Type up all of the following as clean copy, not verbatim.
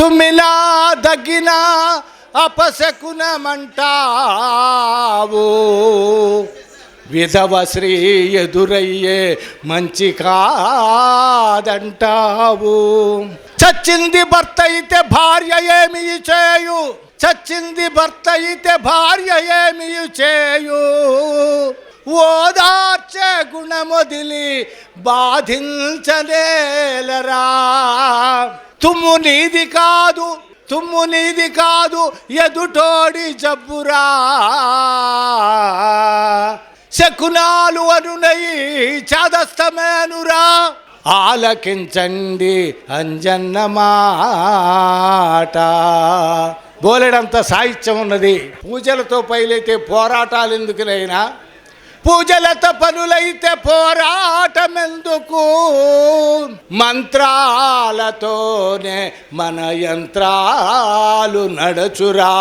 తుమ్మినా దగ్గినా అపశకునమంటావు, విధవ శ్రీ ఎదురయ్యే మంచి కాదంటావు. చచ్చింది భర్త అయితే భార్య ఏమి చేయు, చచ్చింది భర్త అయితే భార్య ఏమి చేయు, ఓదార్చే గుణమొదిలి బాధించలేలరా. తుమ్ము నీది కాదు, తుమ్ము నీది కాదు, ఎదుటోడి జబ్బురా. శకునాలు అనునయి చాదస్తమేనురా. ఆలకించండి అంజన్న మాట. బోలెడంత సాహిత్యం ఉన్నది. పూజలతో పైలైతే పోరాటాలు ఎందుకునైనా, పూజలతో పనులైతే పోరాటమెందుకు, మంత్రాలతోనే మన యంత్రాలు నడచురా.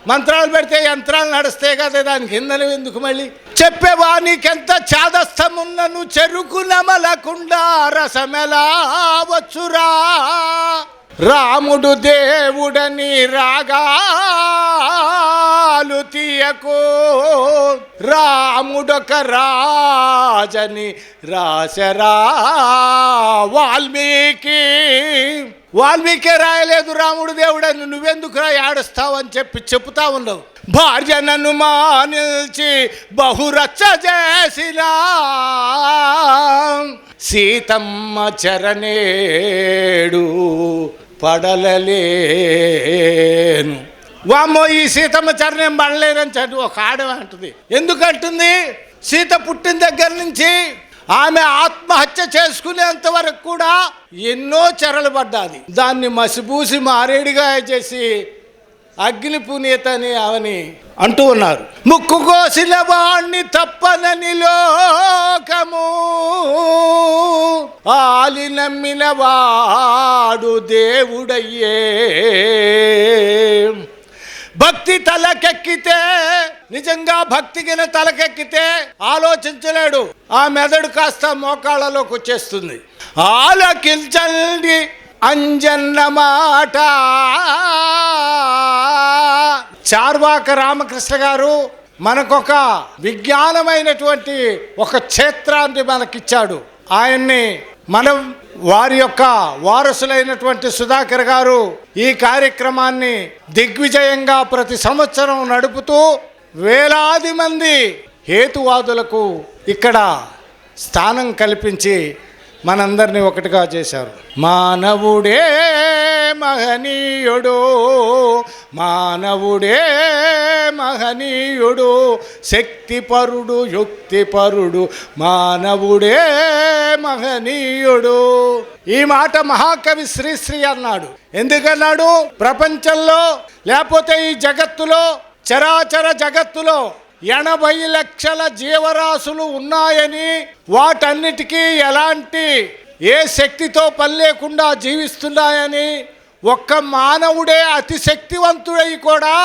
మంత్రాలు పెడితే యంత్రాలు నడుస్తే కదా, దానికి హిందలు ఎందుకు మళ్ళీ? చెప్పేవానికెంత చాదస్తమున్నను చెరుకు నమలకుండా రసమెలా వచ్చురా. రాముడు దేవుడని రాగాలు తీయకు, రాముడొక రాజని రాశరా వాల్మీకి. వాల్మీకి రాయలేదు రాముడు దేవుడని, నువ్వెందుకు ఏడుస్తావు అని చెప్తా ఉన్నావు. భార్య నన్ను మానిల్చి బహురచ్చ చేసిన సీతమ్మ చరణేడు పడలలేను. వామ్మో, ఈ సీతమ్మ చరణం పడలేనని చదువు ఒక ఆడమే అంటుంది. ఎందుకంటుంది? సీత పుట్టిన దగ్గర నుంచి ఆమె ఆత్మహత్య చేసుకునేంత వరకు కూడా ఎన్నో చెరలు పడ్డాది. దాన్ని మసిపూసి మారేడుగా చేసి అగ్ని పునీతని అవని అంటూ ఉన్నారు. ముక్కు కోసిన వాణ్ణి తప్పనని లోకము, ఆలి నమ్మిన వాడు దేవుడయ్యే. భక్తి తలకెక్కితే, నిజంగా భక్తికిన తలకెక్కితే ఆలోచించలేడు. ఆ మెదడు కాస్త మోకాళ్ళలోకి వచ్చేస్తుంది. ఆలకించండి అంజన్న మాట. చార్వాక రామకృష్ణ గారు మనకొక విజ్ఞానమైనటువంటి ఒక క్షేత్రాన్ని మనకిచ్చాడు. ఆయన్ని మనం వారి యొక్క వారసులైనటువంటి సుధాకర్ గారు ఈ కార్యక్రమాన్ని దిగ్విజయంగా ప్రతి సంవత్సరం నడుపుతూ వేలాది మంది హేతువాదులకు ఇక్కడ స్థానం కల్పించి మనందరినీ ఒకటిగా చేశారు. మానవుడే మహనీయుడు, మానవుడే మహనీయుడు, శక్తిపరుడు యుక్తిపరుడు, మానవుడే మహనీయుడు. ఈ మాట మహాకవి శ్రీశ్రీ అన్నాడు. ఎందుకన్నాడు? ప్రపంచంలో లేకపోతే ఈ జగత్తులో, చరాచర జగత్తులో 80 లక్షల జీవరాశులు ఉన్నాయని, వాటన్నిటికీ ఎలాంటి ఏ శక్తితో పని లేకుండా జీవిస్తున్నాయని, ఒక్క మానవుడే అతి శక్తివంతుడై కూడా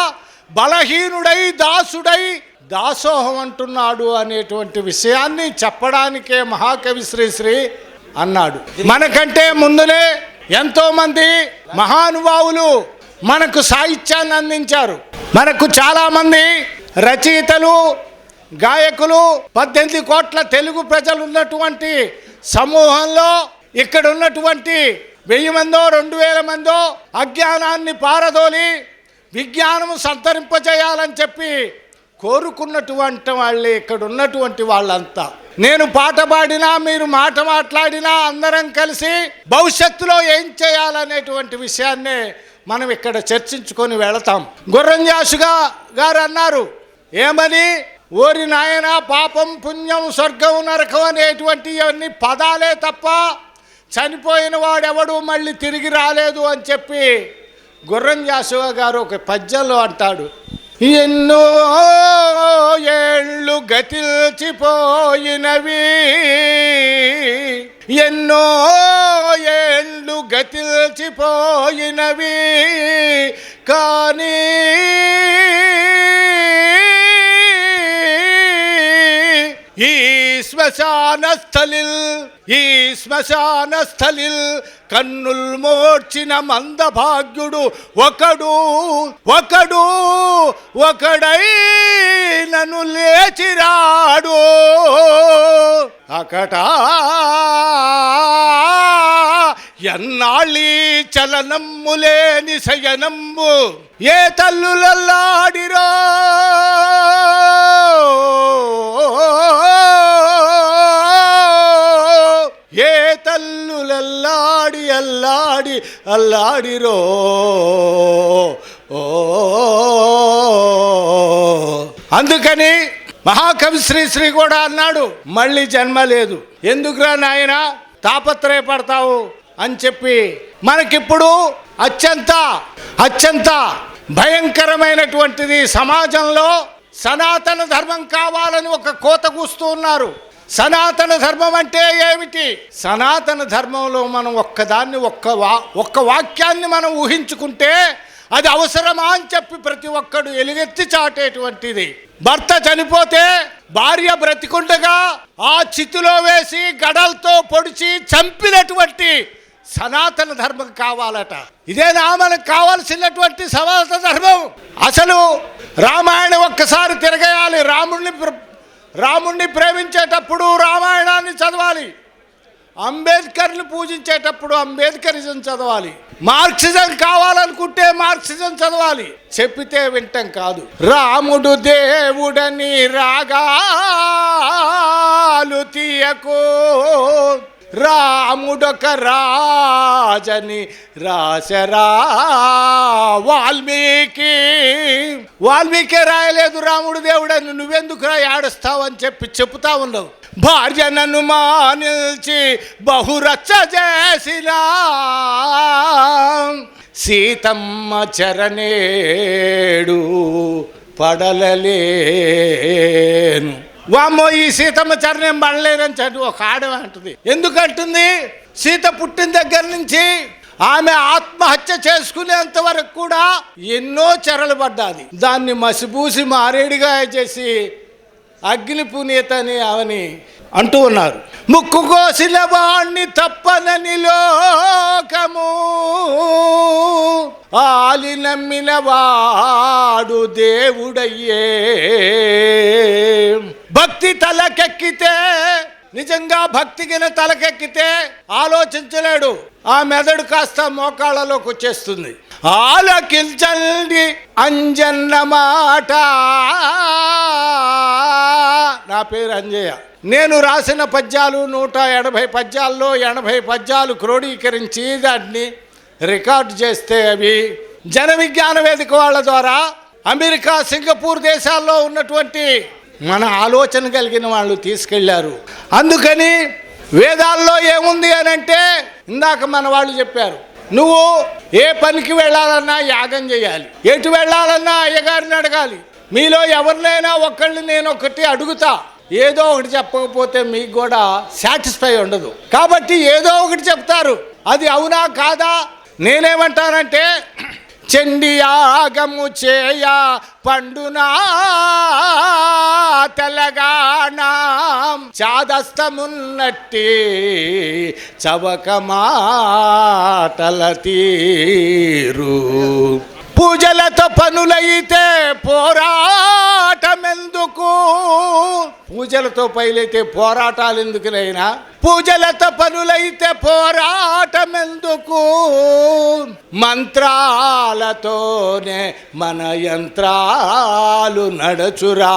బలహీనుడై దాసుడై దాసోహం అంటున్నాడు అనేటువంటి విషయాన్ని చెప్పడానికే మహాకవి శ్రీశ్రీ అన్నాడు. మనకంటే ముందులే ఎంతోమంది మహానుభావులు మనకు సాహిత్యాన్ని అందించారు. మనకు చాలామంది రచయితలు, గాయకులు, 18 కోట్ల తెలుగు ప్రజలు ఉన్నటువంటి సమూహంలో ఇక్కడ ఉన్నటువంటి 1000 మందో 2000 మందో అజ్ఞానాన్ని పారదోలి విజ్ఞానము సంతరింపజేయాలని చెప్పి కోరుకున్నటువంటి వాళ్ళే ఇక్కడ ఉన్నటువంటి వాళ్ళంతా. నేను పాట పాడినా, మీరు మాట మాట్లాడినా అందరం కలిసి భవిష్యత్తులో ఏం చేయాలనేటువంటి విషయాన్నే మనం ఇక్కడ చర్చించుకొని వెళతాం. గుర్రంజాసుగా గారు అన్నారు ఏమని? ఓరి నాయన, పాపం పుణ్యం స్వర్గం నరకం అనేటువంటి ఇవన్నీ పదాలే తప్ప చనిపోయిన వాడెవడు మళ్ళీ తిరిగి రాలేదు అని చెప్పి గుర్రంజాసుగా గారు ఒక పద్యంలో అంటాడు. ఎన్నో ఏళ్ళు గతిల్చిపోయినవి, ఎన్నో ఏళ్ళు గతిల్చిపోయినవి, కానీ ఈ శ్మశాన స్థలిల్ కన్నుల్ మోర్చిన మందభాగ్యుడు ఒకడై నన్ను లేచిరాడు అకట ఎన్నాళ్ళీ చలనమ్ములేని శయనమ్ము ఏ తల్లులల్లాడిరో ఏ తల్లులల్లాడి అల్లాడిరో అందుకని మహాకవి శ్రీశ్రీ కూడా అన్నాడు, మళ్ళీ జన్మ లేదు, ఎందుకురా నాయన తాపత్రయపడతావు అని చెప్పి. మనకిప్పుడు అత్యంత భయంకరమైనటువంటిది సమాజంలో సనాతన ధర్మం కావాలని ఒక కోత కూస్తూ ఉన్నారు. సనాతన ధర్మం అంటే ఏమిటి? సనాతన ధర్మంలో మనం ఒక్క వాక్యాన్ని మనం ఊహించుకుంటే అది అవసరమా అని చెప్పి ప్రతి ఒక్కడు ఎలుగెత్తి చాటేటువంటిది. భర్త చనిపోతే భార్య బ్రతికుండగా ఆ చితిలో వేసి గడలతో పొడిచి చంపినటువంటి సనాతన ధర్మం కావాలట. ఇదేనా మనకు కావాల్సినటువంటి సనాతన ధర్మం? అసలు రామాయణం ఒక్కసారి తిరగేయాలి. రాముణ్ణి ప్రేమించేటప్పుడు రామాయణాన్ని చదవాలి. అంబేద్కర్ని పూజించేటప్పుడు అంబేద్కరిజం చదవాలి. మార్క్సిజం కావాలనుకుంటే మార్క్సిజం చదవాలి. చెప్పితే వింటం కాదు. రాముడు దేవుడని రాగాలు తీయకు, రాముడొక రాజని రాసరా వాల్మీకి రాయలేదు రాముడు దేవుడని, నువ్వెందుకు ఏడుస్తావు అని చెప్తా ఉన్నావు. భార్య నన్ను మానిల్చి బహురచ్చ చేసిన సీతమ్మ చరణేడు పడలలేను. వామ్మో, ఈ సీతమ్మ చరణం పడలేనని చదువు ఒక ఆడమే అంటుంది. ఎందుకంటుంది? సీత పుట్టిన దగ్గర నుంచి ఆమె ఆత్మహత్య చేసుకునేంత వరకు కూడా ఎన్నో చెరలు పడ్డాది. దాన్ని మసిపూసి మారేడుగా చేసి అగ్ని పునీతని అవని అంటూ ఉన్నారు. ముక్కు కోసిన వాణ్ణి తప్పనని లోకము ఆలి నమ్మిన వాడు దేవుడయ్యే. భక్తి తలకెక్కితే, నిజంగా భక్తికిన తలకెక్కితే ఆలోచించలేడు. ఆ మెదడు కాస్త మోకాళ్ళలోకి వచ్చేస్తుంది. ఆలకించండి అంజన్న మాట. నా పేరు అంజయ్య. నేను రాసిన పద్యాలు 180 పద్యాల్లో 80 పద్యాలు క్రోడీకరించి దాన్ని రికార్డు చేస్తే అవి జన విజ్ఞాన వేదిక వాళ్ళ ద్వారా అమెరికా, సింగపూర్ దేశాల్లో ఉన్నటువంటి మన ఆలోచన కలిగిన వాళ్ళు తీసుకెళ్లారు. అందుకని వేదాల్లో ఏముంది అని అంటే, ఇందాక మన వాళ్ళు చెప్పారు, నువ్వు ఏ పనికి వెళ్ళాలన్నా యాగం చేయాలి, ఎటు వెళ్ళాలన్నా అయ్యగారిని అడగాలి. మీలో ఎవరినైనా ఒకళ్ళని నేను ఒకటి అడుగుతా, ఏదో ఒకటి చెప్పకపోతే మీకు కూడా సాటిస్ఫై ఉండదు. కాబట్టి ఏదో ఒకటి చెప్తారు, అది అవునా కాదా? నేనేమంటానంటే, చండి యాగము చేయ పండునా తెలంగాణ చాదస్తమున్నట్టి చవక మాటల తీరు. పూజలతో పనులైతే పోరాటమెందుకు? పూజలతో పైలైతే పోరాటాలు ఎందుకునైనా? పూజలతో పనులైతే పోరాటమెందుకు? మంత్రాలతోనే మన యంత్రాలు నడచురా.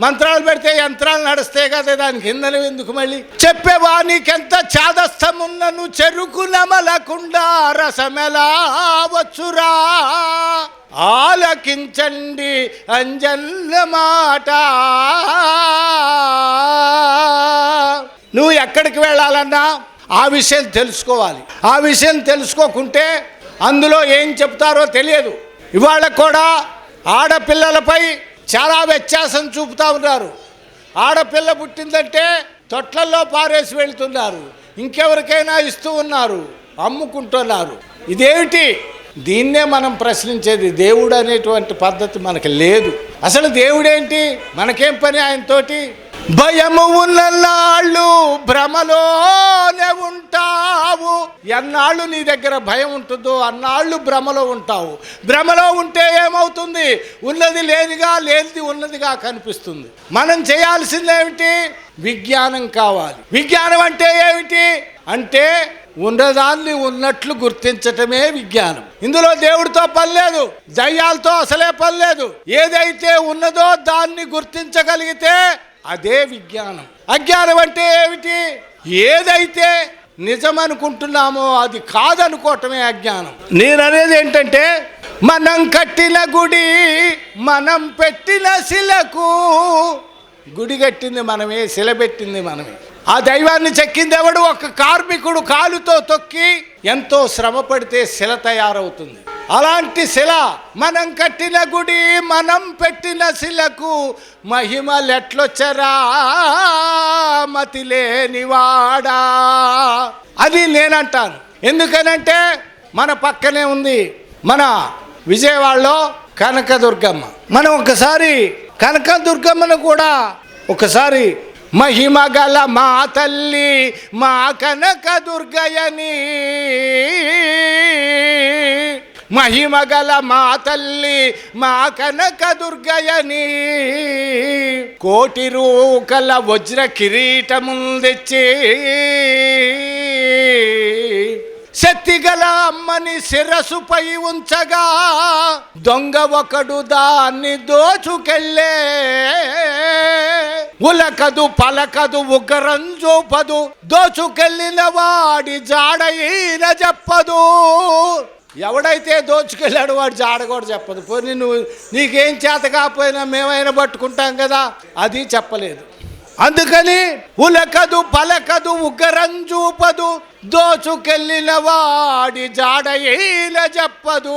మంత్రాలు పెడితే యంత్రాలు నడుస్తే కదా, దానికి ఇంధనం ఎందుకు? మళ్ళీ చెప్పేవా, నీకెంత చాదస్తమున్నను చెరుకు నమలకుండా రసమెలా వచ్చురా. ఆలకించండి అంజన్న మాట. నువ్వు ఎక్కడికి వెళ్ళాలన్నా ఆ విషయం తెలుసుకోవాలి. ఆ విషయం తెలుసుకోకుంటే అందులో ఏం చెప్తారో తెలియదు. ఇవాళ కూడా ఆడపిల్లలపై చాలా వ్యత్యాసం చూపుతూ ఉన్నారు. ఆడపిల్ల పుట్టిందంటే తొట్లల్లో పారేసి వెళ్తున్నారు, ఇంకెవరికైనా ఇస్తూ ఉన్నారు, అమ్ముకుంటున్నారు. ఇదేమిటి? దీన్నే మనం ప్రశ్నించేది. దేవుడు అనేటువంటి పద్ధతి మనకి లేదు. అసలు దేవుడేంటి? మనకేం పని ఆయనతోటి? భయము ఉన్ననాళ్ళు భ్రమలోనే ఉంటావు. ఎన్నాళ్ళు నీ దగ్గర భయం ఉంటుందో అన్నాళ్ళు భ్రమలో ఉంటావు. భ్రమలో ఉంటే ఏమవుతుంది? ఉన్నది లేనిగా, లేనిది ఉన్నదిగా కనిపిస్తుంది. మనం చేయాల్సిందేమిటి? విజ్ఞానం కావాలి. విజ్ఞానం అంటే ఏమిటి? అంటే ఉన్నదాన్ని ఉన్నట్లు గుర్తించటమే విజ్ఞానం. ఇందులో దేవుడితో పని లేదు, దయ్యాలతో అసలే పని లేదు. ఏదైతే ఉన్నదో దాన్ని గుర్తించగలిగితే అదే విజ్ఞానం. అజ్ఞానం అంటే ఏమిటి? ఏదైతే నిజం అనుకుంటున్నామో అది కాదనుకోవటమే అజ్ఞానం. నేననేది ఏంటంటే, మనం కట్టిన గుడి, మనం పెట్టిన శిలకు, గుడి కట్టింది మనమే, శిల పెట్టింది మనమే. ఆ దైవాన్ని చెక్కింది ఎవడు? ఒక కార్మికుడు కాలుతో తొక్కి ఎంతో శ్రమ పడితే శిల తయారవుతుంది. అలాంటి శిల, మనం కట్టిన గుడి, మనం పెట్టిన శిలకు మహిమలెట్లొచ్చరా మతి లేనివాడా అని నేనంటాను. ఎందుకనంటే మన పక్కనే ఉంది మన విజయవాడలో కనకదుర్గమ్మ. మనం ఒకసారి కనకదుర్గమ్మను కూడా ఒకసారి మహిమ గల మా తల్లి మా కనకదుర్గయని, మహిమ గల మా తల్లి మా కనకదుర్గయని, కోటి రూకల వజ్ర కిరీటములు తెచ్చి శక్తిగల అమ్మని శిరసుపై ఉంచగా దొంగ ఒకడు దాన్ని దోచుకెళ్ళే, ఉలకదు పలకదు ఉగ్రం చూపదు, దోచుకెళ్ళిన వాడి జాడైన చెప్పదు. ఎవడైతే దోచుకెళ్ళాడు వాడు జాడ కూడా చెప్పదు. పోనీ నువ్వు నీకేం చేత కాకపోయినా మేమైనా పట్టుకుంటాం కదా, అది చెప్పలేదు. అందుకని ఉలకదు పలకదు ఉగ్రం చూపదు, దోచుకెళ్ళిన వాడి జాడైన చెప్పదు.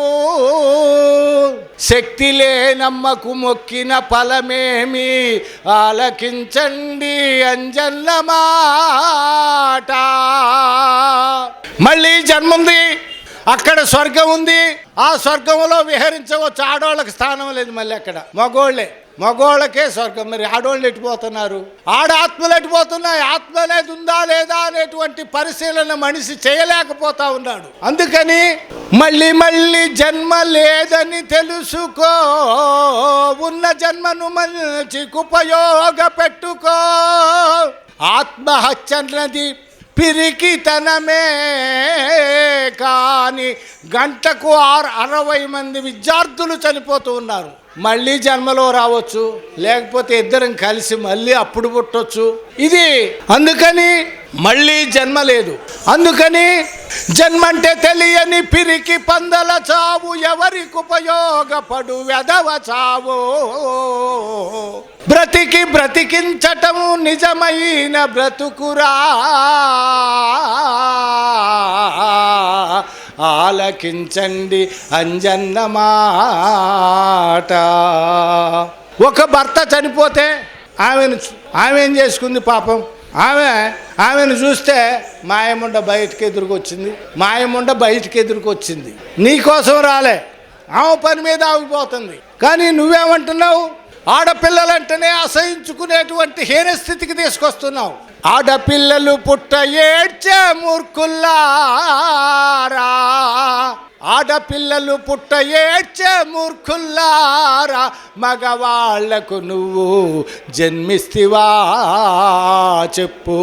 శక్తి లేనమ్మకు మొక్కిన ఫలమేమి, ఆలకించండి అంజన్న మాట. మళ్ళీ జన్ముంది, అక్కడ స్వర్గం ఉంది. ఆ స్వర్గంలో విహరించవచ్చు. ఆడవాళ్ళకి స్థానం లేదు. మళ్ళీ అక్కడ మగోళ్ళకే స్వర్గం. మరి ఆడవాళ్ళు ఎట్టిపోతున్నారు? ఆత్మలు ఎట్టిపోతున్నాయి? ఆత్మ అనేది ఉందా లేదా అనేటువంటి పరిశీలన మనిషి చేయలేకపోతా ఉన్నాడు. అందుకని మళ్ళీ మళ్ళీ జన్మ లేదని తెలుసుకో, ఉన్న జన్మను మంచికి ఉపయోగపెట్టుకో. ఆత్మహత్య అన్నది పిరికితనమే కానీ గంటకు 60 మంది విద్యార్థులు చనిపోతూ ఉన్నారు. మళ్ళీ జన్మలో రావచ్చు, లేకపోతే ఇద్దరం కలిసి మళ్ళీ అప్పుడు పుట్టొచ్చు. ఇది అందుకని మళ్ళీ జన్మ లేదు. అందుకని జన్మంటే తెలియని పిరికి పందల చావు, ఎవరికి ఉపయోగపడు వెధవ చావు. బ్రతికించటము నిజమైన బ్రతుకురా, ఆలకించండి అంజన్న మాట. ఒక భర్త చనిపోతే ఆమె ఏం చేసుకుంది పాపం? ఆమెను చూస్తే మాయముండ బయటికి ఎదురుకొచ్చింది. నీకోసం రాలే, ఆమె పని మీద ఆగిపోతుంది. కానీ నువ్వేమంటున్నావు? ఆడపిల్లలంటేనే అసహించుకునేటువంటి హీనస్థితికి తీసుకొస్తున్నావు. ఆడపిల్లలు పుట్ట ఏడ్చే మూర్ఖుల్లారా, ఆడపిల్లలు పుట్ట ఏడ్చే మూర్ఖుల్లారా, మగవాళ్లకు నువ్వు జన్మిస్తివా చెప్పు.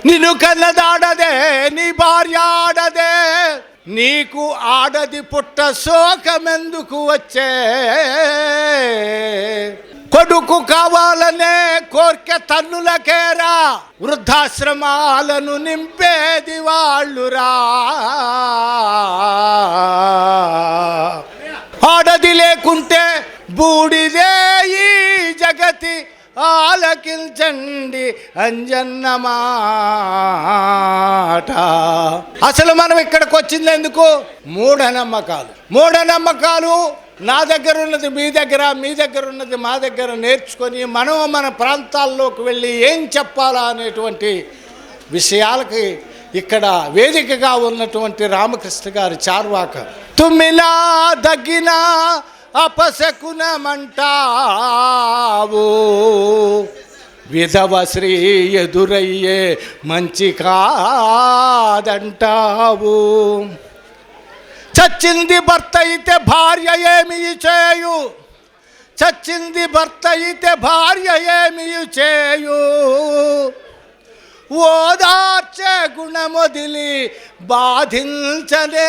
నిన్ను కన్నదాడదే నీ భార్య ఆడదే, నీకు ఆడది పుట్ట శోకమెందుకు వచ్చే? కొడుకు కావాలనే కోర్కె తన్నులకేరా, వృద్ధాశ్రమాలను నింపేది వాళ్ళురా. ఆడది లేకుంటే బూడిదే ఈ జగతి, ఆలకించండి అంజన్న మాట. అసలు మనం ఇక్కడికి వచ్చింది ఎందుకు? మూఢనమ్మకాలు నా దగ్గర ఉన్నది మీ దగ్గర, మీ దగ్గర ఉన్నది మా దగ్గర నేర్చుకొని మనం మన ప్రాంతాల్లోకి వెళ్ళి ఏం చెప్పాలా అనేటువంటి విషయాలకి ఇక్కడ వేదికగా ఉన్నటువంటి రామకృష్ణ గారి చార్వాక. తుమ్మినా దగ్గినా అపశకునమంటావు, విధవ శ్రీ ఎదురయ్యే మంచి కాదంటావు. చచ్చింది భర్త అయితే భార్య ఏమి చేయు, చచ్చింది భర్త అయితే భార్య ఏమి చేయు. ఓదార్చే గుణమొదిలి బాధించలేలరా.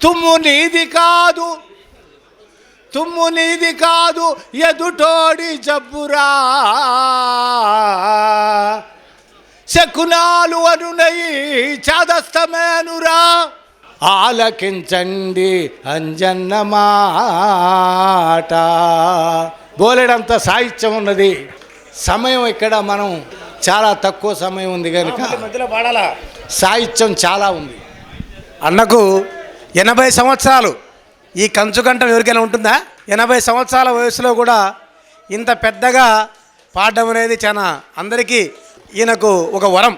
తుమ్ము నీది కాదు, తుమ్ము నీది కాదు, ఎదుటోడి జబ్బురా. శకునాలు అనునయి చాదస్తమేనురా. ఆలకించండి అంజన్న మాట. బోలెడంత సాహిత్యం ఉన్నది. సమయం ఇక్కడ మనం చాలా తక్కువ సమయం ఉంది కనుక మధ్యలో పాడాలా. సాహిత్యం చాలా ఉంది. అన్నకు 80 సంవత్సరాలు. ఈ కంచుకంఠం ఎవరికైనా ఉంటుందా? 80 సంవత్సరాల వయసులో కూడా ఇంత పెద్దగా పాడడం అనేది చాలా అందరికీ ఈయనకు ఒక వరం.